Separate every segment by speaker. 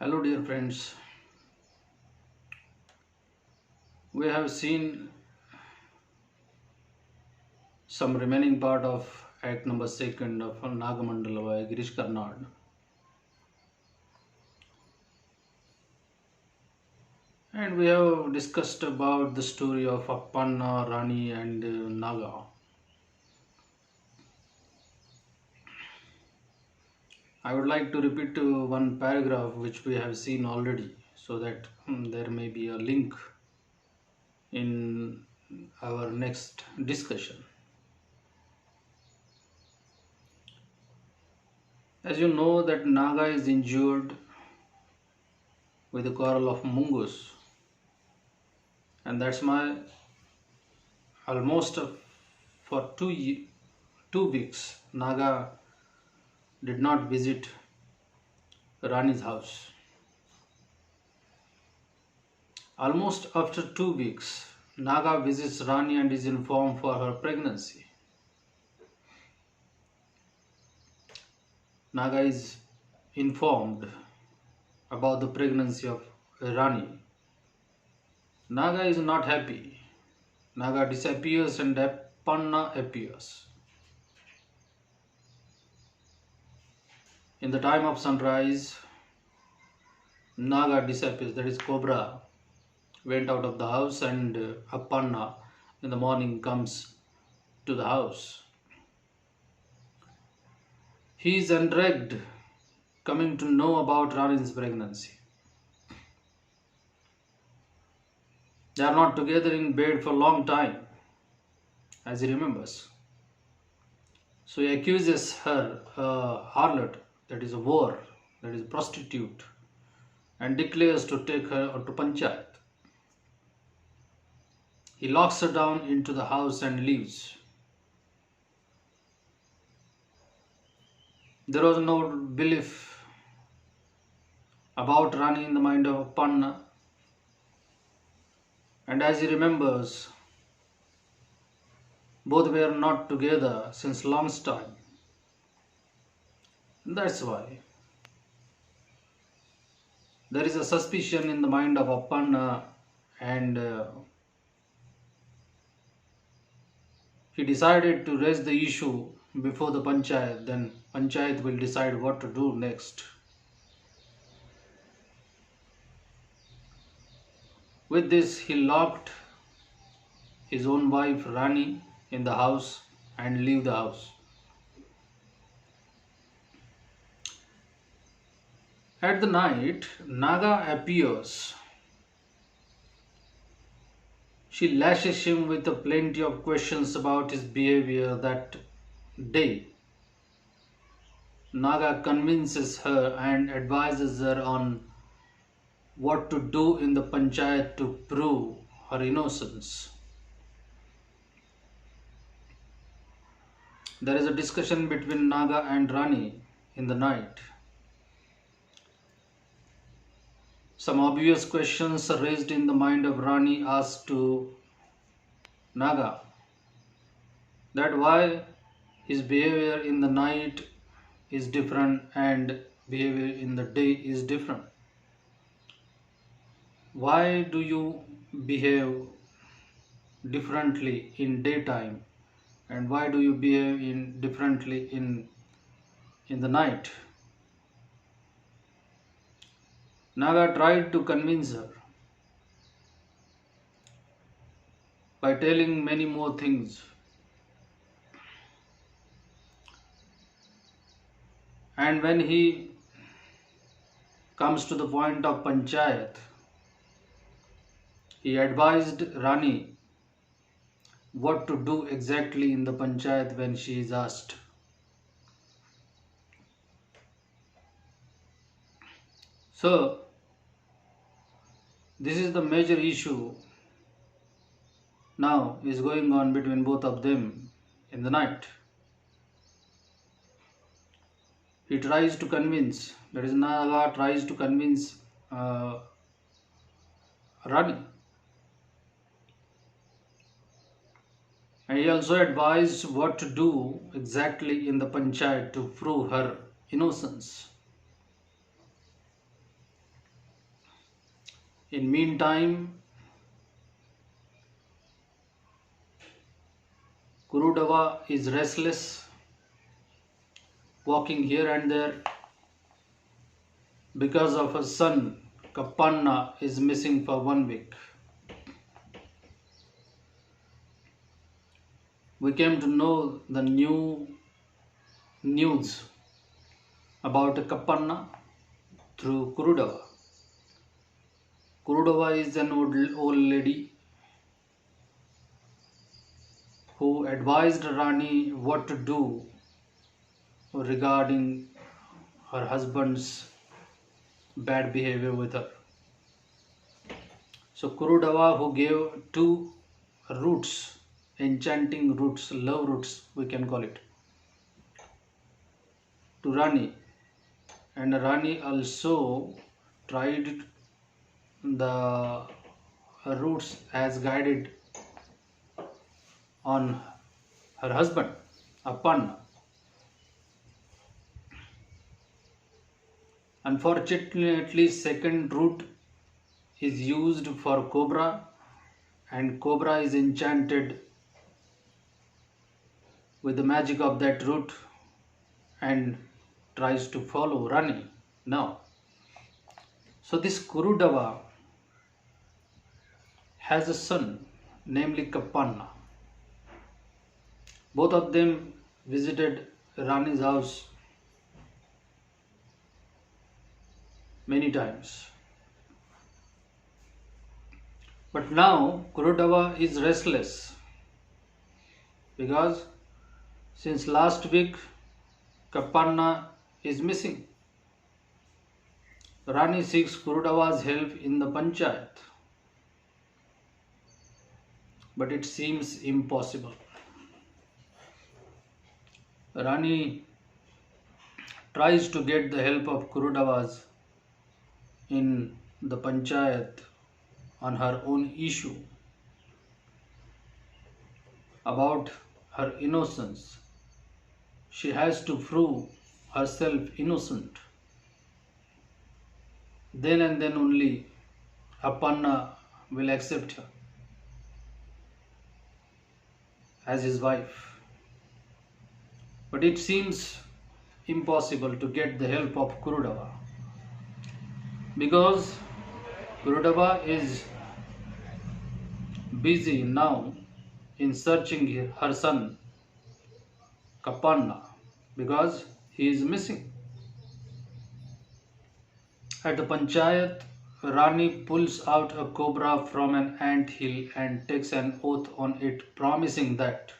Speaker 1: Hello, dear friends. We have seen some remaining part of Act number second of Nagamandala by Girish Karnad, and we have discussed about the story of Appanna, Rani, and Naga. I would like to repeat one paragraph which we have seen already, so that there may be a link in our next discussion. As you know, that Naga is injured with the quarrel of Mungus, and that's my almost for 2 weeks Naga did not visit Rani's house. Almost after 2 weeks, Naga visits Rani and is informed for her pregnancy. Naga is informed about the pregnancy of Rani. Naga is not happy. Naga disappears and Appanna appears. In the time of sunrise, Naga disappears, that is Cobra, went out of the house, and Appanna in the morning comes to the house. He is enraged, coming to know about Rani's pregnancy. They are not together in bed for a long time, as he remembers. So he accuses her a harlot, that is a whore, that is a prostitute, and declares to take her to Panchayat. He locks her down into the house and leaves. There was no belief about Rani in the mind of Appanna, and as he remembers, both were not together since long time. That's why there is a suspicion in the mind of Appanna, and he decided to raise the issue before the Panchayat. Then Panchayat will decide what to do next. With this, he locked his own wife Rani in the house and leave the house. At the night, Naga appears. She lashes him with plenty of questions about his behavior that day. Naga convinces her and advises her on what to do in the Panchayat to prove her innocence. There is a discussion between Naga and Rani in the night. Some obvious questions are raised in the mind of Rani asked to Naga, that why his behavior in the night is different and behavior in the day is different. Why do you behave differently in daytime, and why do you behave differently in the night? Naga tried to convince her by telling many more things. And when he comes to the point of Panchayat, he advised Rani what to do exactly in the Panchayat when she is asked. So, this is the major issue now is going on between both of them in the night. He tries to convince, that is Naga tries to convince Rani. And he also advised what to do exactly in the Panchayat to prove her innocence. In meantime, Kurudava is restless, walking here and there because of her son Kappanna is missing for 1 week. We came to know the new news about Kappanna through Kurudava. Kurudava is an old lady who advised Rani what to do regarding her husband's bad behavior with her. So Kurudava, who gave two roots, enchanting roots, love roots we can call it, to Rani, and Rani also tried the roots as guided on her husband Appanna. Unfortunately, second root is used for cobra, and cobra is enchanted with the magic of that root and tries to follow Rani now. So this Kurudava has a son, namely Kappanna. Both of them visited Rani's house many times. But now Kurudava is restless because since last week Kappanna is missing. Rani seeks Kurudava's help in the panchayat, but it seems impossible. Rani tries to get the help of Kurudavas in the panchayat on her own issue about her innocence. She has to prove herself innocent. Then and then only Appanna will accept her as his wife. But it seems impossible to get the help of Kurudava because Kurudava is busy now in searching her son Kappanna because he is missing. At the panchayat, Rani pulls out a cobra from an ant hill and takes an oath on it, promising that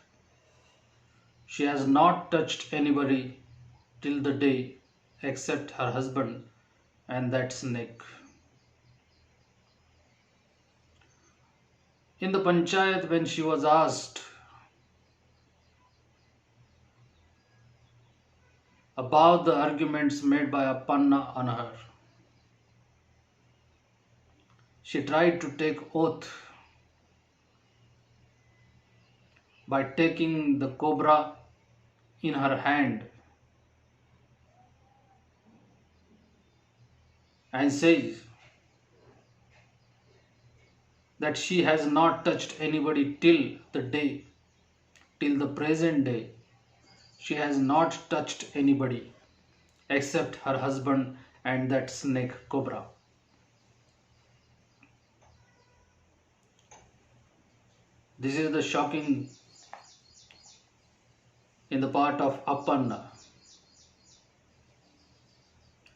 Speaker 1: she has not touched anybody till the day except her husband and that snake. In the panchayat, when she was asked about the arguments made by Appanna on her, she tried to take oath by taking the cobra in her hand and says that she has not touched anybody till the present day. She has not touched anybody except her husband and that snake cobra. This is the shocking in the part of Appanna.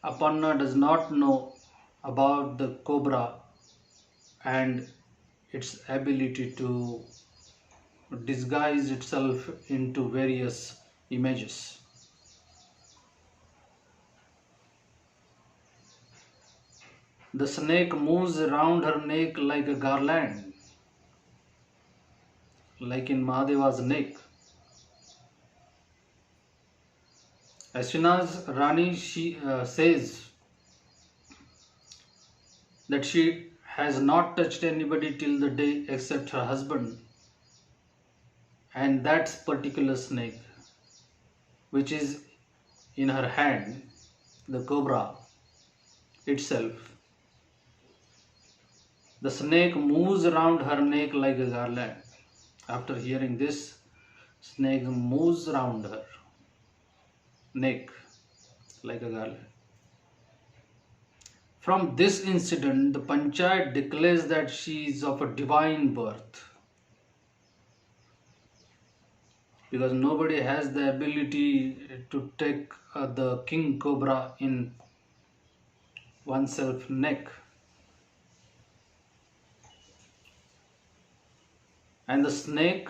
Speaker 1: Appanna does not know about the cobra and its ability to disguise itself into various images. The snake moves around her neck like a garland, like in Mahadeva's neck. As soon as Rani says that she has not touched anybody till the day except her husband and that particular snake which is in her hand, the cobra itself, The snake moves around her neck like a garland. After hearing this, snake moves around her neck like a garland. From this incident, the Panchayat declares that she is of a divine birth, because nobody has the ability to take the king cobra in oneself neck. And the snake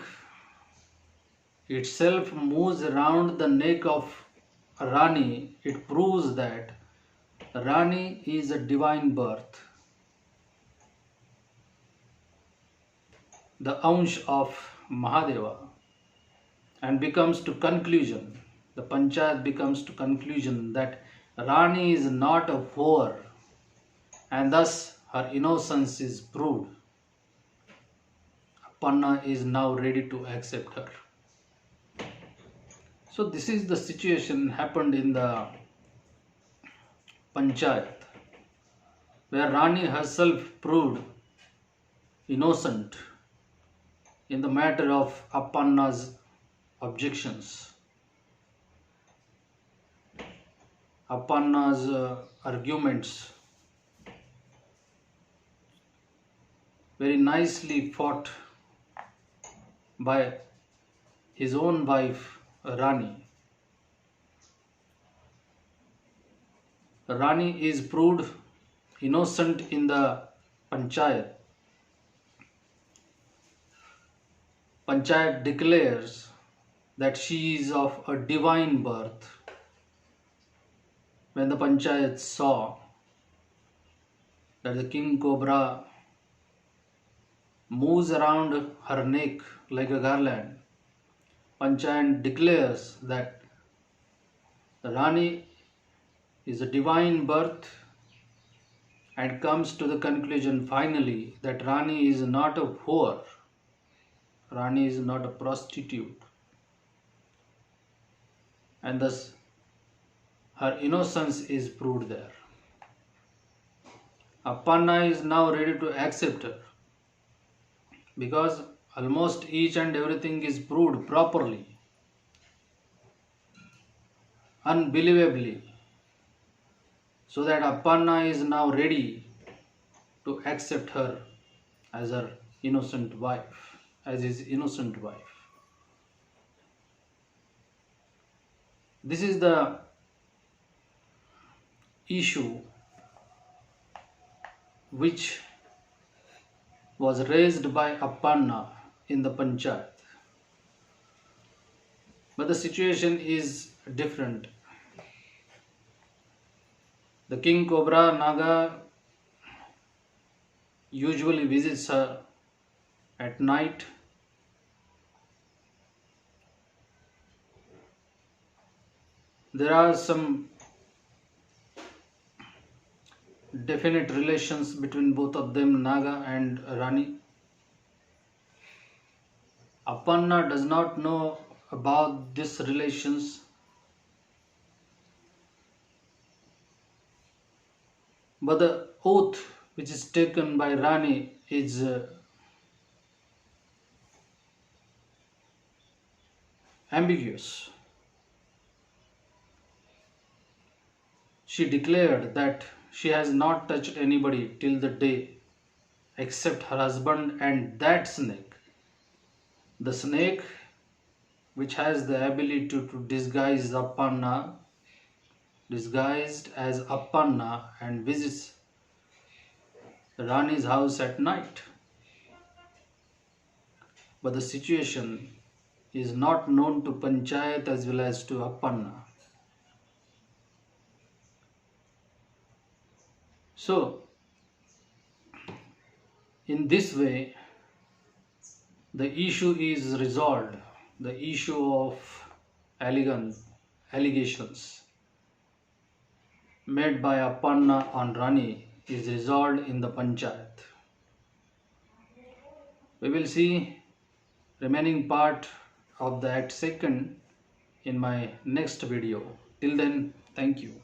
Speaker 1: itself moves around the neck of Rani. It proves that Rani is a divine birth, the Ansh of Mahadeva, and becomes to conclusion. The Panchayat becomes to conclusion that Rani is not a whore, and thus her innocence is proved. Panna is now ready to accept her. So this is the situation happened in the Panchayat, where Rani herself proved innocent in the matter of Appanna's objections, Appanna's arguments, very nicely fought by his own wife Rani. Rani is proved innocent in the Panchayat. Panchayat declares that she is of a divine birth. When the Panchayat saw that the king cobra moves around her neck like a garland, Panchayat declares that Rani is a divine birth, and comes to the conclusion finally that Rani is not a whore, Rani is not a prostitute, and thus her innocence is proved there. Appanna is now ready to accept her, because almost each and everything is proved properly, unbelievably, so that Appanna is now ready to accept her as her innocent wife, as his innocent wife. This is the issue which was raised by Appanna in the Panchayat. But the situation is different. The king cobra Naga usually visits her at night. There are some definite relations between both of them, Naga and Rani. Appanna does not know about these relations, but the oath which is taken by Rani is ambiguous. She declared that she has not touched anybody till the day except her husband and that snake. The snake which has the ability to disguise Appanna, disguised as Appanna, and visits Rani's house at night. But the situation is not known to Panchayat as well as to Appanna. So, in this way, the issue is resolved. The issue of allegations made by Appanna on Rani is resolved in the Panchayat. We will see remaining part of the Act 2nd in my next video. Till then, thank you.